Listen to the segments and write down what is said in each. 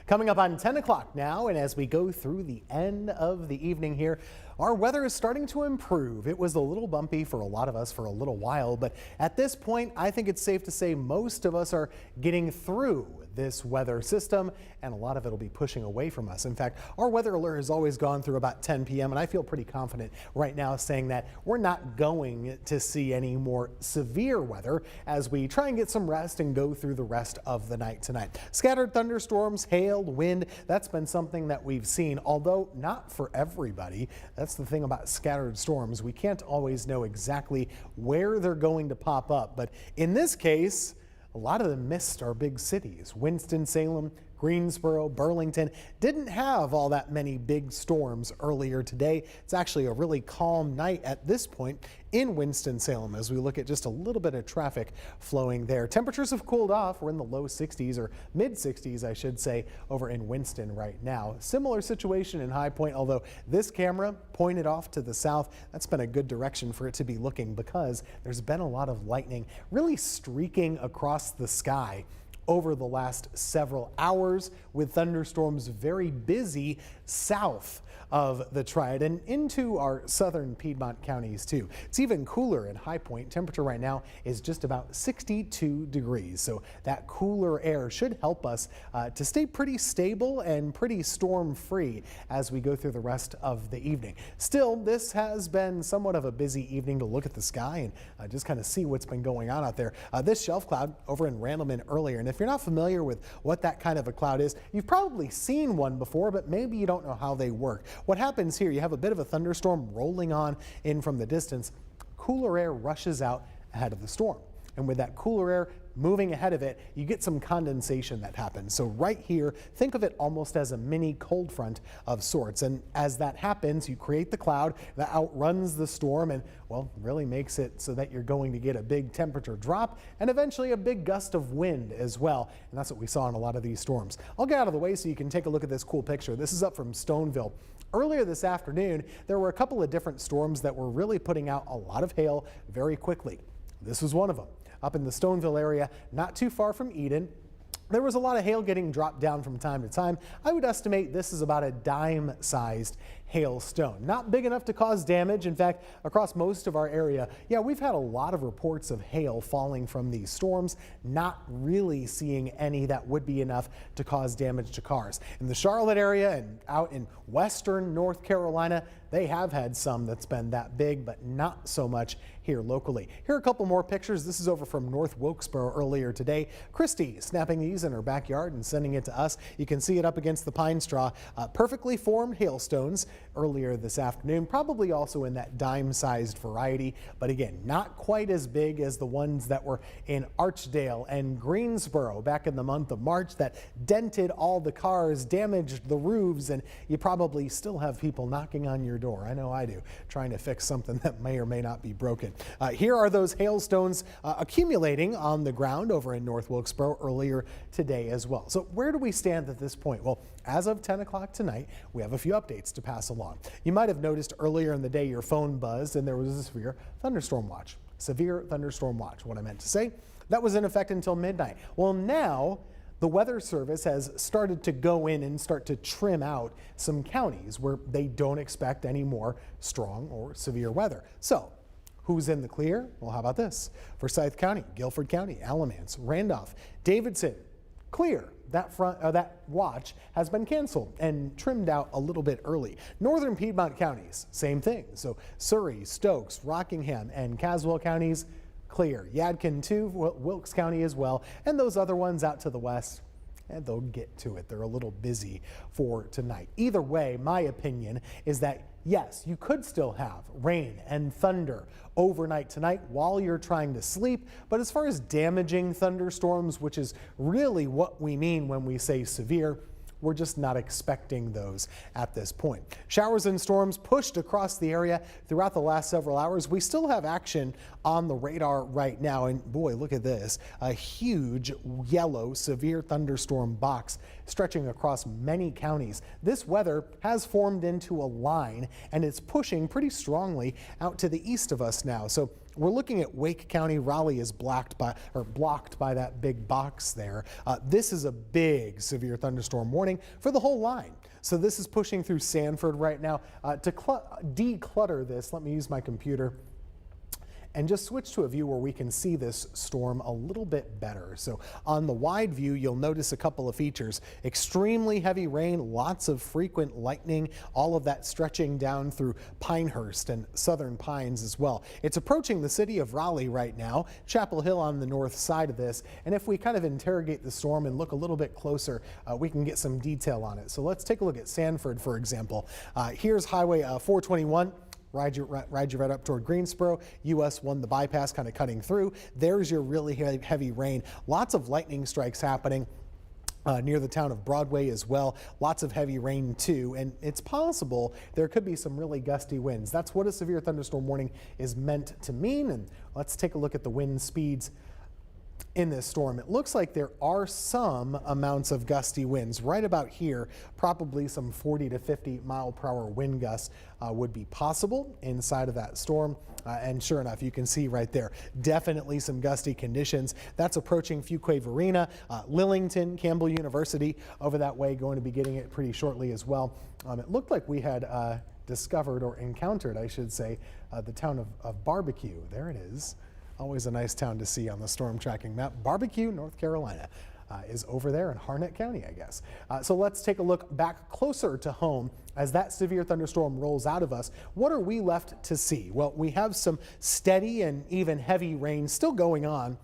Coming up on 10 o'clock now, and as we go through the end of the evening here, our weather is starting to improve. It was a little bumpy for a lot of us for a little while, but at this point, I think it's safe to say most of us are getting through this weather system, and a lot of it will be pushing away from us. In fact, our weather alert has always gone through about 10 p.m., and I feel pretty confident right now saying that we're not going to see any more severe weather as we try and get some rest and go through the rest of the night tonight. Scattered thunderstorms, hail, wind, that's been something that we've seen, although not for everybody. That's the thing about scattered storms. We can't always know exactly where they're going to pop up, but in this case, a lot of them missed our big cities. Winston-Salem, Greensboro, Burlington didn't have all that many big storms earlier today. It's actually a really calm night at this point in Winston-Salem as we look at just a little bit of traffic flowing there. Temperatures have cooled off. We're in the low 60s or mid 60s, I should say, over in Winston right now. Similar situation in High Point, although this camera pointed off to the south. That's been a good direction for it to be looking because there's been a lot of lightning really streaking across the sky over the last several hours, with thunderstorms very busy south of the Triad and into our southern Piedmont counties too. It's even cooler in High Point. Temperature right now is just about 62 degrees. So that cooler air should help us to stay pretty stable and pretty storm free as we go through the rest of the evening. Still, this has been somewhat of a busy evening to look at the sky and just kind of see what's been going on out there. This shelf cloud over in Randleman earlier, and if you're not familiar with what that kind of a cloud is, you've probably seen one before, but maybe you don't know how they work. What happens here, you have a bit of a thunderstorm rolling on in from the distance. Cooler air rushes out ahead of the storm. And with that cooler air moving ahead of it, you get some condensation that happens. So right here, think of it almost as a mini cold front of sorts. And as that happens, you create the cloud that outruns the storm and, well, really makes it so that you're going to get a big temperature drop and eventually a big gust of wind as well. And that's what we saw in a lot of these storms. I'll get out of the way so you can take a look at this cool picture. This is up from Stoneville. Earlier this afternoon, there were a couple of different storms that were really putting out a lot of hail very quickly. This was one of them. Up in the Stoneville area, not too far from Eden, there was a lot of hail getting dropped down from time to time. I would estimate this is about a dime-sized hailstone. Not big enough to cause damage. In fact, across most of our area, yeah, we've had a lot of reports of hail falling from these storms, not really seeing any that would be enough to cause damage to cars. In the Charlotte area and out in western North Carolina, they have had some that's been that big, but not so much here locally. Here are a couple more pictures. This is over from North Wilkesboro earlier today. Christy snapping these in her backyard and sending it to us. You can see it up against the pine straw. Perfectly formed hailstones earlier this afternoon, probably also in that dime-sized variety, but again, not quite as big as the ones that were in Archdale and Greensboro back in the month of March that dented all the cars, damaged the roofs, and you probably still have people knocking on your door. I know I do, trying to fix something that may or may not be broken. Here are those hailstones accumulating on the ground over in North Wilkesboro earlier today as well. So where do we stand at this point? Well, as of 10 o'clock tonight, we have a few updates to pass along. You might have noticed earlier in the day your phone buzzed and there was a severe thunderstorm watch. Severe thunderstorm watch, what I meant to say. That was in effect until midnight. Well, now the Weather Service has started to go in and start to trim out some counties where they don't expect any more strong or severe weather. So who's in the clear? Well, how about this? Forsyth County, Guilford County, Alamance, Randolph, Davidson, clear. That watch has been canceled and trimmed out a little bit early. Northern Piedmont counties, same thing. So Surrey, Stokes, Rockingham, and Caswell counties, clear. Yadkin too, Wilkes County as well, and those other ones out to the west, and they'll get to it. They're a little busy for tonight. Either way, my opinion is that yes, you could still have rain and thunder overnight tonight while you're trying to sleep, but as far as damaging thunderstorms, which is really what we mean when we say severe, we're just not expecting those at this point. Showers and storms pushed across the area throughout the last several hours. We still have action on the radar right now, and boy, look at this, a huge yellow severe thunderstorm box stretching across many counties. This weather has formed into a line and it's pushing pretty strongly out to the east of us now. So We're looking at Wake County. Raleigh is blocked by that big box there. This is a big severe thunderstorm warning for the whole line. So this is pushing through Sanford right now. To declutter this, let me use my computer and just switch to a view where we can see this storm a little bit better. So on the wide view, you'll notice a couple of features. Extremely heavy rain, lots of frequent lightning, all of that stretching down through Pinehurst and Southern Pines as well. It's approaching the city of Raleigh right now, Chapel Hill on the north side of this. And if we kind of interrogate the storm and look a little bit closer, we can get some detail on it. So let's take a look at Sanford, for example. Here's Highway 421. Ride you right up toward Greensboro. US 1, the bypass kind of cutting through. There's your really heavy rain. Lots of lightning strikes happening near the town of Broadway as well. Lots of heavy rain too, and it's possible there could be some really gusty winds. That's what a severe thunderstorm warning is meant to mean. And let's take a look at the wind speeds in this storm. It looks like there are some amounts of gusty winds right about here. Probably some 40 to 50 mile per hour wind gusts would be possible inside of that storm. And sure enough, you can see right there, definitely some gusty conditions. That's approaching Fuquay-Varina, Lillington, Campbell University over that way, going to be getting it pretty shortly as well. It looked like we had discovered, or encountered, I should say, the town of Barbecue. There it is. Always a nice town to see on the storm tracking map. Barbecue, North Carolina is over there in Harnett County, I guess. So let's take a look back closer to home as that severe thunderstorm rolls out of us. What are we left to see? Well, we have some steady and even heavy rain still going on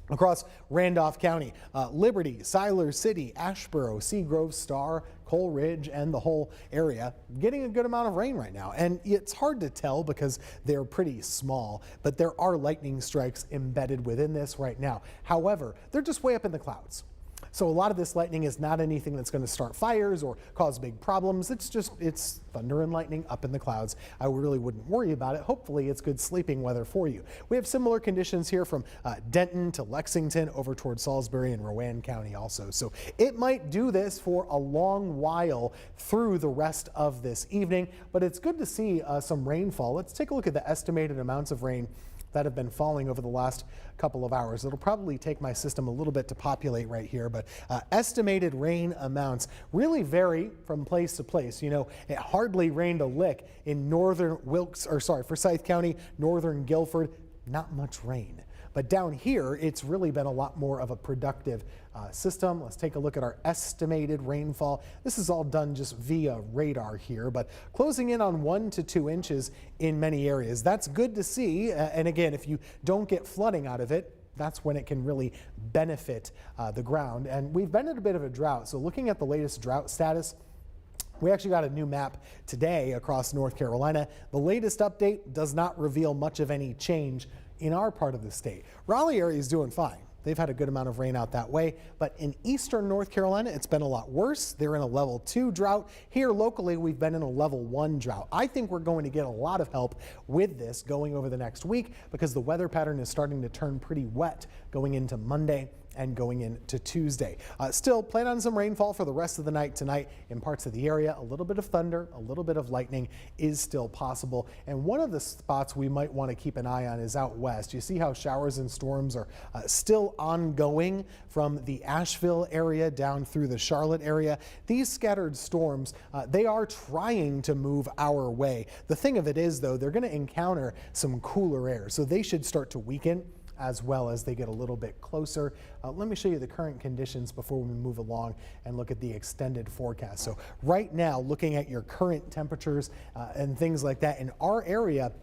across Randolph County, Liberty, Siler City, Asheboro, Seagrove, Star, Coal Ridge, and the whole area getting a good amount of rain right now. And it's hard to tell because they're pretty small, but there are lightning strikes embedded within this right now. However, they're just way up in the clouds. So a lot of this lightning is not anything that's going to start fires or cause big problems. It's thunder and lightning up in the clouds. I really wouldn't worry about it. Hopefully it's good sleeping weather for you. We have similar conditions here from Denton to Lexington over towards Salisbury and Rowan County also. So it might do this for a long while through the rest of this evening, but it's good to see some rainfall. Let's take a look at the estimated amounts of rain that have been falling over the last couple of hours. It'll probably take my system a little bit to populate right here, but estimated rain amounts really vary from place to place. You know, it hardly rained a lick in Forsyth County, northern Guilford, not much rain. But down here, it's really been a lot more of a productive system. Let's take a look at our estimated rainfall. This is all done just via radar here, but closing in on 1 to 2 inches in many areas. That's good to see. And again, if you don't get flooding out of it, that's when it can really benefit the ground. And we've been in a bit of a drought. So looking at the latest drought status, we actually got a new map today across North Carolina. The latest update does not reveal much of any change in our part of the state. Raleigh area is doing fine. They've had a good amount of rain out that way, but in eastern North Carolina, it's been a lot worse. They're in a level 2 drought. Here locally, we've been in a level 1 drought. I think we're going to get a lot of help with this going over the next week because the weather pattern is starting to turn pretty wet going into Monday and going into Tuesday. Still, plan on some rainfall for the rest of the night tonight in parts of the area. A little bit of thunder, a little bit of lightning is still possible. And one of the spots we might want to keep an eye on is out west. You see how showers and storms are still ongoing from the Asheville area down through the Charlotte area. These scattered storms, they are trying to move our way. The thing of it is, though, they're going to encounter some cooler air, so they should start to weaken as well as they get a little bit closer. Let me show you the current conditions before we move along and look at the extended forecast. So right now, looking at your current temperatures and things like that in our area,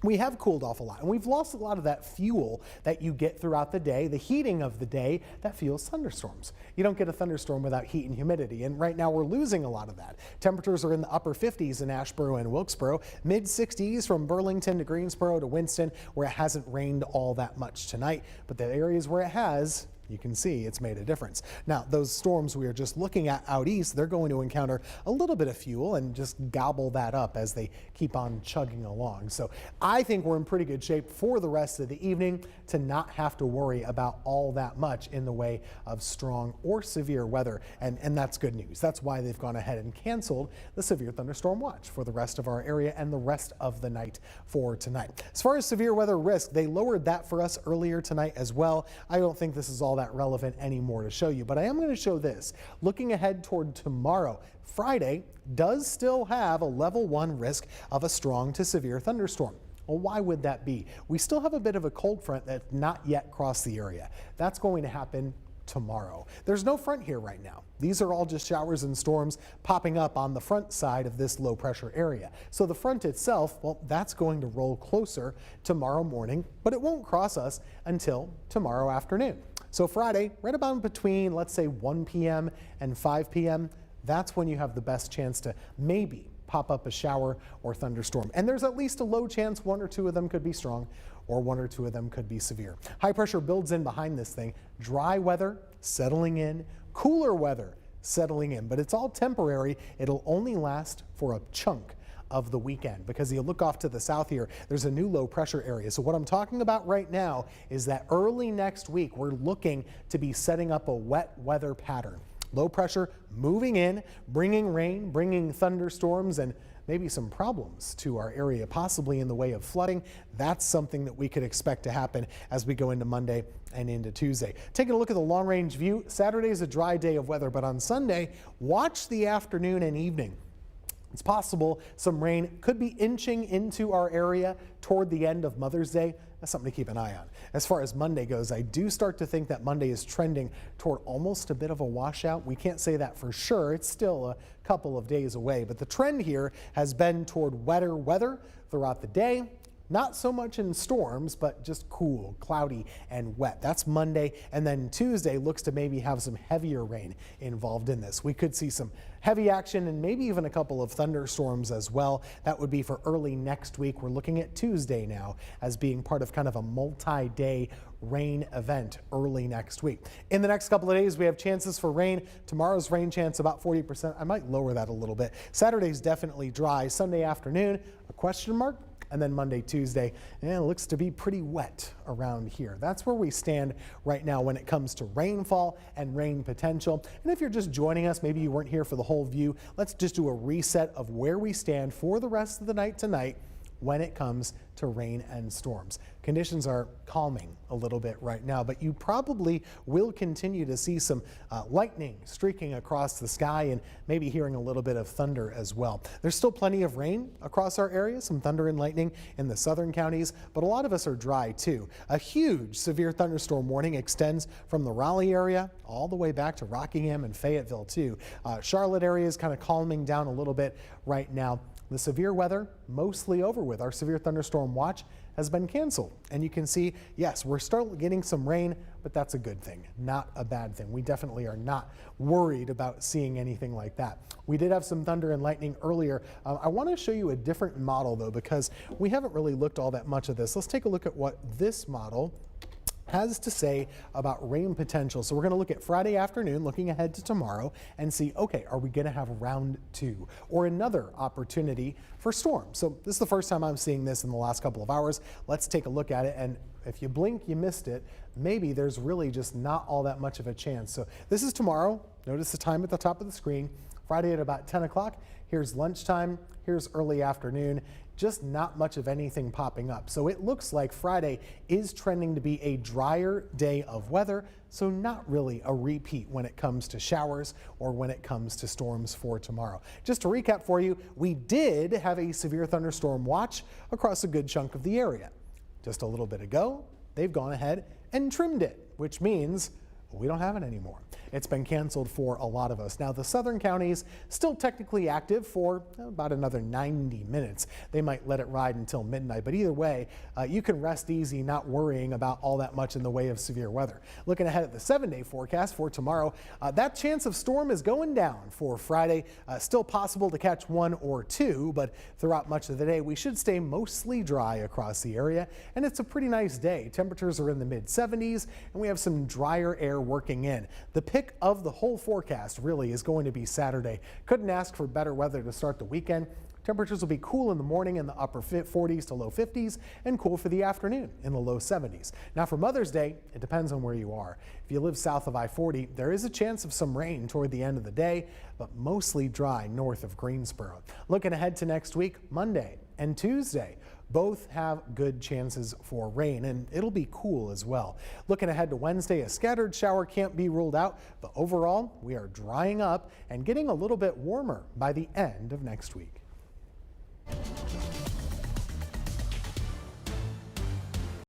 we have cooled off a lot, and we've lost a lot of that fuel that you get throughout the day, the heating of the day that fuels thunderstorms. You don't get a thunderstorm without heat and humidity, and right now we're losing a lot of that. Temperatures are in the upper 50s in Asheboro and Wilkesboro, mid 60s from Burlington to Greensboro to Winston, where it hasn't rained all that much tonight, but the areas where it has, You can see it's made a difference. Now, those storms we are just looking at out east, they're going to encounter a little bit of fuel and just gobble that up as they keep on chugging along. So I think we're in pretty good shape for the rest of the evening to not have to worry about all that much in the way of strong or severe weather. And that's good news. That's why they've gone ahead and canceled the severe thunderstorm watch for the rest of our area and the rest of the night for tonight. As far as severe weather risk, they lowered that for us earlier tonight as well. I don't think this is all that relevant anymore to show you, but I am going to show this. Looking ahead toward tomorrow, Friday does still have a level 1 risk of a strong to severe thunderstorm. Well, why would that be? We still have a bit of a cold front that's not yet crossed the area. That's going to happen tomorrow. There's no front here right now. These are all just showers and storms popping up on the front side of this low pressure area. So the front itself, well, that's going to roll closer tomorrow morning, but it won't cross us until tomorrow afternoon. So Friday, right about between, let's say 1 p.m. and 5 p.m., that's when you have the best chance to maybe pop up a shower or thunderstorm. And there's at least a low chance 1 or 2 of them could be strong or 1 or 2 of them could be severe. High pressure builds in behind this thing. Dry weather settling in, cooler weather settling in, but it's all temporary. It'll only last for a chunk of the weekend because you look off to the south here, there's a new low pressure area. So what I'm talking about right now is that early next week, we're looking to be setting up a wet weather pattern. Low pressure moving in, bringing rain, bringing thunderstorms, and maybe some problems to our area, possibly in the way of flooding. That's something that we could expect to happen as we go into Monday and into Tuesday. Taking a look at the long range view, Saturday is a dry day of weather, but on Sunday, watch the afternoon and evening. It's possible some rain could be inching into our area toward the end of Mother's Day. That's something to keep an eye on. As far as Monday goes, I do start to think that Monday is trending toward almost a bit of a washout. We can't say that for sure. It's still a couple of days away, but the trend here has been toward wetter weather throughout the day. Not so much in storms, but just cool, cloudy, and wet. That's Monday. And then Tuesday looks to maybe have some heavier rain involved in this. We could see some heavy action and maybe even a couple of thunderstorms as well. That would be for early next week. We're looking at Tuesday now as being part of kind of a multi-day rain event early next week. In the next couple of days, we have chances for rain. Tomorrow's rain chance about 40%. I might lower that a little bit. Saturday's definitely dry. Sunday afternoon, a question mark. And then Monday, Tuesday, and it looks to be pretty wet around here. That's where we stand right now when it comes to rainfall and rain potential. And if you're just joining us, maybe you weren't here for the whole view, let's just do a reset of where we stand for the rest of the night tonight when it comes to rain and storms. Conditions are calming a little bit right now, but you probably will continue to see some lightning streaking across the sky and maybe hearing a little bit of thunder as well. There's still plenty of rain across our area, some thunder and lightning in the southern counties, but a lot of us are dry too. A huge severe thunderstorm warning extends from the Raleigh area all the way back to Rockingham and Fayetteville too. Charlotte area is kind of calming down a little bit right now. The severe weather mostly over with. Our severe thunderstorm watch has been canceled. And you can see, yes, we're starting getting some rain, but that's a good thing, not a bad thing. We definitely are not worried about seeing anything like that. We did have some thunder and lightning earlier. I want to show you a different model though, because we haven't really looked all that much of this. Let's take a look at what this model has to say about rain potential. So we're going to look at Friday afternoon, looking ahead to tomorrow, and see, okay, are we going to have round 2 or another opportunity for storms? So this is the first time I'm seeing this in the last couple of hours. Let's take a look at it, and if you blink, you missed it. Maybe there's really just not all that much of a chance. So this is tomorrow. Notice the time at the top of the screen. Friday at about 10 o'clock. Here's lunchtime. Here's early afternoon. Just not much of anything popping up. So it looks like Friday is trending to be a drier day of weather, so not really a repeat when it comes to showers or when it comes to storms for tomorrow. Just to recap for you, we did have a severe thunderstorm watch across a good chunk of the area. Just a little bit ago, they've gone ahead and trimmed it, which means We don't have it anymore. It's been canceled for a lot of us. Now, the southern counties still technically active for about another 90 minutes. They might let it ride until midnight, but either way, you can rest easy not worrying about all that much in the way of severe weather. Looking ahead at the 7-day forecast for tomorrow, that chance of storm is going down for Friday. Still possible to catch one or two, but throughout much of the day, we should stay mostly dry across the area, and it's a pretty nice day. Temperatures are in the mid-70s, and we have some drier air working in. The pick of the whole forecast really is going to be Saturday. Couldn't ask for better weather to start the weekend. Temperatures will be cool in the morning in the upper 40s to low 50s and cool for the afternoon in the low 70s. Now for Mother's Day, it depends on where you are. If you live south of I-40, there is a chance of some rain toward the end of the day, but mostly dry north of Greensboro. Looking ahead to next week, Monday and Tuesday, both have good chances for rain, and it'll be cool as well. Looking ahead to Wednesday, a scattered shower can't be ruled out, but overall, we are drying up and getting a little bit warmer by the end of next week.